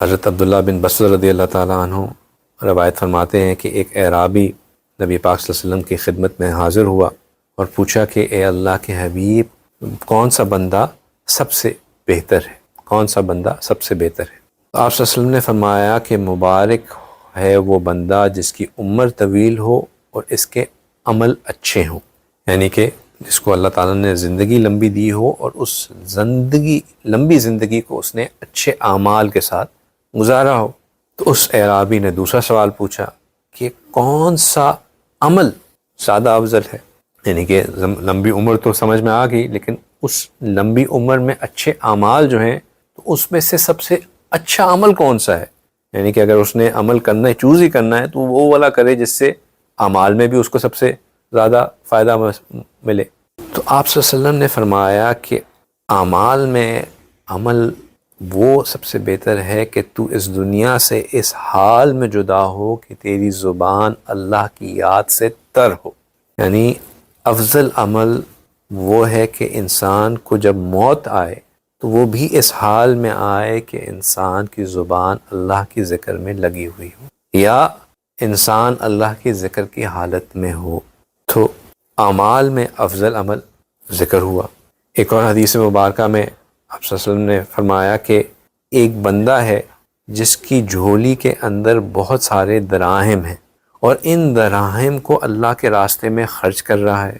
حضرت عبداللہ بن بصر رضی اللہ تعالیٰ عنہ روایت فرماتے ہیں کہ ایک اعرابی نبی پاک صلی اللہ علیہ وسلم کی خدمت میں حاضر ہوا اور پوچھا کہ اے اللہ کے حبیب، کون سا بندہ سب سے بہتر ہے؟ کون سا بندہ سب سے بہتر ہے؟ تو آپ صلی اللہ علیہ وسلم نے فرمایا کہ مبارک ہے وہ بندہ جس کی عمر طویل ہو اور اس کے عمل اچھے ہوں، یعنی کہ جس کو اللہ تعالیٰ نے زندگی لمبی دی ہو اور اس لمبی زندگی کو اس نے اچھے اعمال کے ساتھ گزارا ہو۔ تو اس اعرابی نے دوسرا سوال پوچھا کہ کون سا عمل زیادہ افضل ہے؟ یعنی کہ لمبی عمر تو سمجھ میں آ گئی، لیکن اس لمبی عمر میں اچھے اعمال جو ہیں تو اس میں سے سب سے اچھا عمل کون سا ہے؟ یعنی کہ اگر اس نے عمل کرنا ہے، چوز ہی کرنا ہے، تو وہ والا کرے جس سے اعمال میں بھی اس کو سب سے زیادہ فائدہ ملے۔ تو آپ صلی اللہ علیہ وسلم نے فرمایا کہ اعمال میں عمل وہ سب سے بہتر ہے کہ تو اس دنیا سے اس حال میں جدا ہو کہ تیری زبان اللہ کی یاد سے تر ہو۔ یعنی افضل عمل وہ ہے کہ انسان کو جب موت آئے تو وہ بھی اس حال میں آئے کہ انسان کی زبان اللہ کی ذکر میں لگی ہوئی ہو، یا انسان اللہ کی ذکر کی حالت میں ہو۔ تو اعمال میں افضل عمل ذکر ہوا۔ ایک اور حدیث مبارکہ میں آپ صلی اللہ علیہ وسلم نے فرمایا کہ ایک بندہ ہے جس کی جھولی کے اندر بہت سارے دراہم ہیں اور ان دراہم کو اللہ کے راستے میں خرچ کر رہا ہے،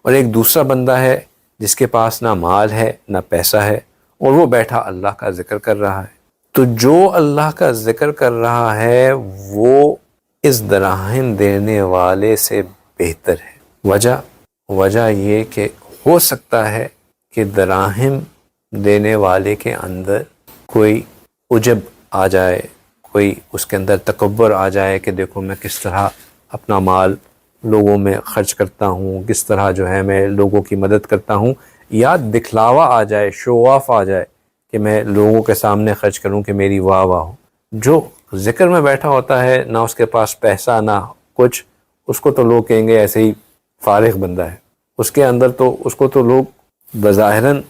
اور ایک دوسرا بندہ ہے جس کے پاس نہ مال ہے نہ پیسہ ہے اور وہ بیٹھا اللہ کا ذکر کر رہا ہے۔ تو جو اللہ کا ذکر کر رہا ہے وہ اس دراہم دینے والے سے بہتر ہے۔ وجہ یہ کہ ہو سکتا ہے کہ دراہم دینے والے کے اندر کوئی عجب آ جائے، کوئی اس کے اندر تکبر آ جائے کہ دیکھو میں کس طرح اپنا مال لوگوں میں خرچ کرتا ہوں، کس طرح جو ہے میں لوگوں کی مدد کرتا ہوں، یا دکھلاوا آ جائے، شو آف آ جائے کہ میں لوگوں کے سامنے خرچ کروں کہ میری واہ واہ ہو۔ جو ذکر میں بیٹھا ہوتا ہے، نہ اس کے پاس پیسہ نہ کچھ، اس کو تو لوگ کہیں گے ایسے ہی فارغ بندہ ہے، اس کے اندر تو اس کو تو لوگ بظاہراً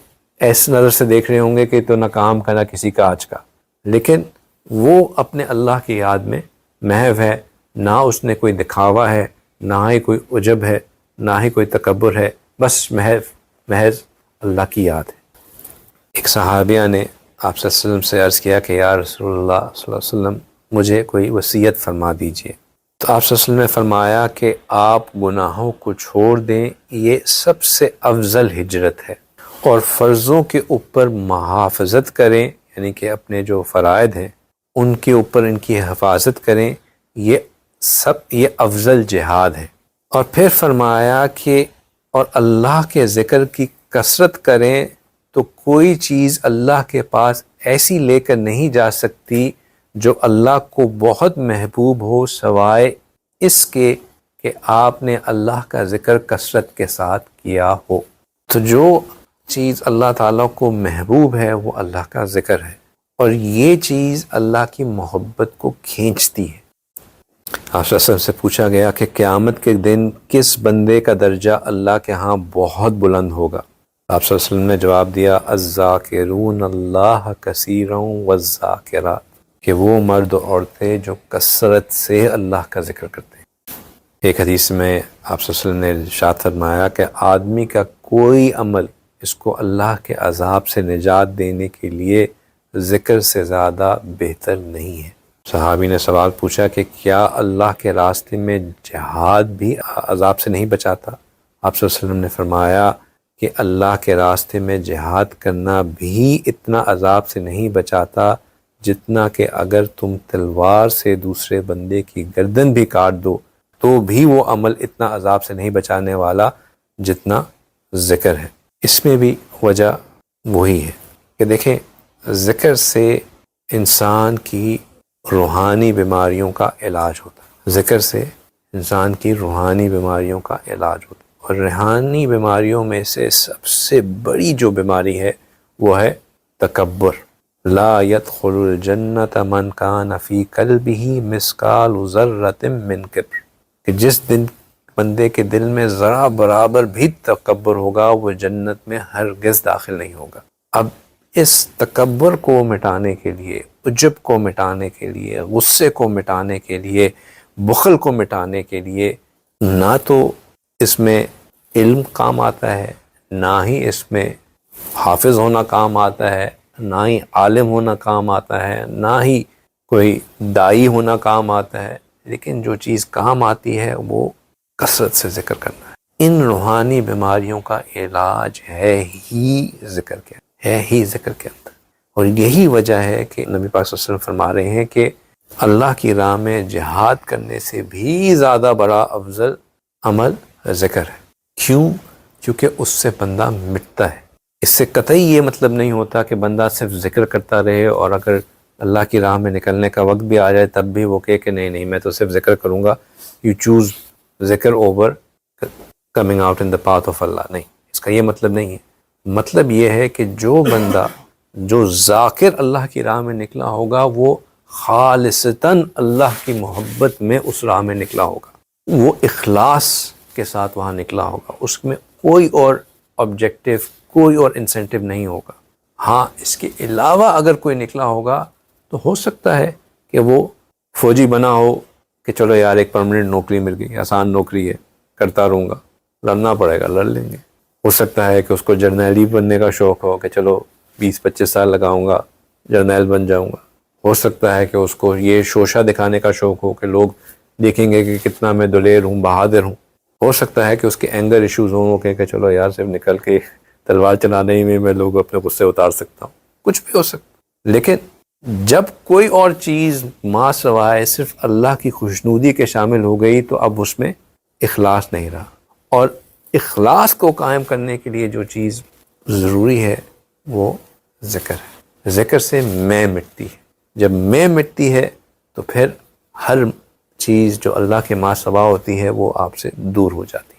ایس نظر سے دیکھ رہے ہوں گے کہ تو نہ کام کا نہ کسی کا آج کا، لیکن وہ اپنے اللہ کی یاد میں محو ہے، نہ اس نے کوئی دکھاوا ہے، نہ ہی کوئی عجب ہے، نہ ہی کوئی تکبر ہے، بس محض اللہ کی یاد ہے۔ ایک صحابیہ نے آپ صلی اللہ علیہ وسلم سے عرض کیا کہ یا رسول اللہ صلی اللہ علیہ وسلم مجھے کوئی وصیت فرما دیجئے۔ تو آپ صلی اللہ علیہ وسلم نے فرمایا کہ آپ گناہوں کو چھوڑ دیں، یہ سب سے افضل ہجرت ہے، اور فرضوں کے اوپر محافظت کریں، یعنی کہ اپنے جو فرائض ہیں ان کے اوپر ان کی حفاظت کریں، یہ افضل جہاد ہے۔ اور پھر فرمایا کہ اور اللہ کے ذکر کی کثرت کریں تو کوئی چیز اللہ کے پاس ایسی لے کر نہیں جا سکتی جو اللہ کو بہت محبوب ہو، سوائے اس کے کہ آپ نے اللہ کا ذکر کثرت کے ساتھ کیا ہو۔ تو جو چیز اللہ تعالیٰ کو محبوب ہے وہ اللہ کا ذکر ہے، اور یہ چیز اللہ کی محبت کو کھینچتی ہے۔ آپ صلی اللہ علیہ وسلم سے پوچھا گیا کہ قیامت کے دن کس بندے کا درجہ اللہ کے ہاں بہت بلند ہوگا؟ آپ صلی اللہ علیہ وسلم نے جواب دیا الذاکرون اللہ کثیرا والذاکرات، کہ وہ مرد و عورتیں جو کثرت سے اللہ کا ذکر کرتے ہیں۔ ایک حدیث میں آپ صلی اللہ علیہ وسلم نے ارشاد فرمایا کہ آدمی کا کوئی عمل اس کو اللہ کے عذاب سے نجات دینے کے لیے ذکر سے زیادہ بہتر نہیں ہے۔ صحابی نے سوال پوچھا کہ کیا اللہ کے راستے میں جہاد بھی عذاب سے نہیں بچاتا؟ آپ صلی اللہ علیہ وسلم نے فرمایا کہ اللہ کے راستے میں جہاد کرنا بھی اتنا عذاب سے نہیں بچاتا جتنا کہ اگر تم تلوار سے دوسرے بندے کی گردن بھی کاٹ دو تو بھی وہ عمل اتنا عذاب سے نہیں بچانے والا جتنا ذکر ہے۔ اس میں بھی وجہ وہی ہے کہ دیکھیں ذکر سے انسان کی روحانی بیماریوں کا علاج ہوتا ہے، ذکر سے انسان کی روحانی بیماریوں کا علاج ہوتا ہے، اور روحانی بیماریوں میں سے سب سے بڑی جو بیماری ہے وہ ہے تکبر۔ لا يدخل الجنت من کان فی قلبہ مثقال ذرۃ من کبر، کہ جس دن بندے کے دل میں ذرا برابر بھی تکبر ہوگا وہ جنت میں ہرگز داخل نہیں ہوگا۔ اب اس تکبر کو مٹانے کے لیے، عجب کو مٹانے کے لیے، غصے کو مٹانے کے لیے، بخل کو مٹانے کے لیے نہ تو اس میں علم کام آتا ہے، نہ ہی اس میں حافظ ہونا کام آتا ہے، نہ ہی عالم ہونا کام آتا ہے، نہ ہی کوئی دائی ہونا کام آتا ہے، لیکن جو چیز کام آتی ہے وہ کثرت سے ذکر کرنا ہے۔ ان روحانی بیماریوں کا علاج ہے ہی ذکر کے، ہے ہی ذکر کے اندر، اور یہی وجہ ہے کہ نبی پاک صلی اللہ علیہ وسلم فرما رہے ہیں کہ اللہ کی راہ میں جہاد کرنے سے بھی زیادہ بڑا افضل عمل ذکر ہے۔ کیوں؟ کیونکہ اس سے بندہ مٹتا ہے۔ اس سے قطعی یہ مطلب نہیں ہوتا کہ بندہ صرف ذکر کرتا رہے اور اگر اللہ کی راہ میں نکلنے کا وقت بھی آ جائے تب بھی وہ کہے کہ نہیں میں تو صرف ذکر کروں گا، یو چوز ذکر over coming out in the path of اللہ۔ نہیں، اس کا یہ مطلب نہیں ہے۔ مطلب یہ ہے کہ جو بندہ جو ذاکر اللہ کی راہ میں نکلا ہوگا وہ خالصتاً اللہ کی محبت میں اس راہ میں نکلا ہوگا، وہ اخلاص کے ساتھ وہاں نکلا ہوگا، اس میں کوئی اور آبجیکٹو، کوئی اور انسینٹیو نہیں ہوگا۔ ہاں اس کے علاوہ اگر کوئی نکلا ہوگا تو ہو سکتا ہے کہ وہ فوجی بنا ہو کہ چلو یار ایک پرماننٹ نوکری مل گئی، آسان نوکری ہے، کرتا رہوں گا، لڑنا پڑے گا لڑ لیں گے۔ ہو سکتا ہے کہ اس کو جرنیلی بننے کا شوق ہو کہ چلو 20-25 سال لگاؤں گا جرنیل بن جاؤں گا۔ ہو سکتا ہے کہ اس کو یہ شوشہ دکھانے کا شوق ہو کہ لوگ دیکھیں گے کہ کتنا میں دلیر ہوں، بہادر ہوں۔ ہو سکتا ہے کہ اس کے اینگر ایشوز ہوں، وہ کہ چلو یار صرف نکل کے تلوار چلانے ہی میں لوگ اپنے غصے اتار سکتا ہوں، کچھ بھی ہو سکتا۔ لیکن جب کوئی اور چیز ما سوائے صرف اللہ کی خوشنودی کے شامل ہو گئی تو اب اس میں اخلاص نہیں رہا، اور اخلاص کو قائم کرنے کے لیے جو چیز ضروری ہے وہ ذکر ہے۔ ذکر سے میں مٹتی ہے، جب میں مٹتی ہے تو پھر ہر چیز جو اللہ کے ما سوا ہوتی ہے وہ آپ سے دور ہو جاتی ہے۔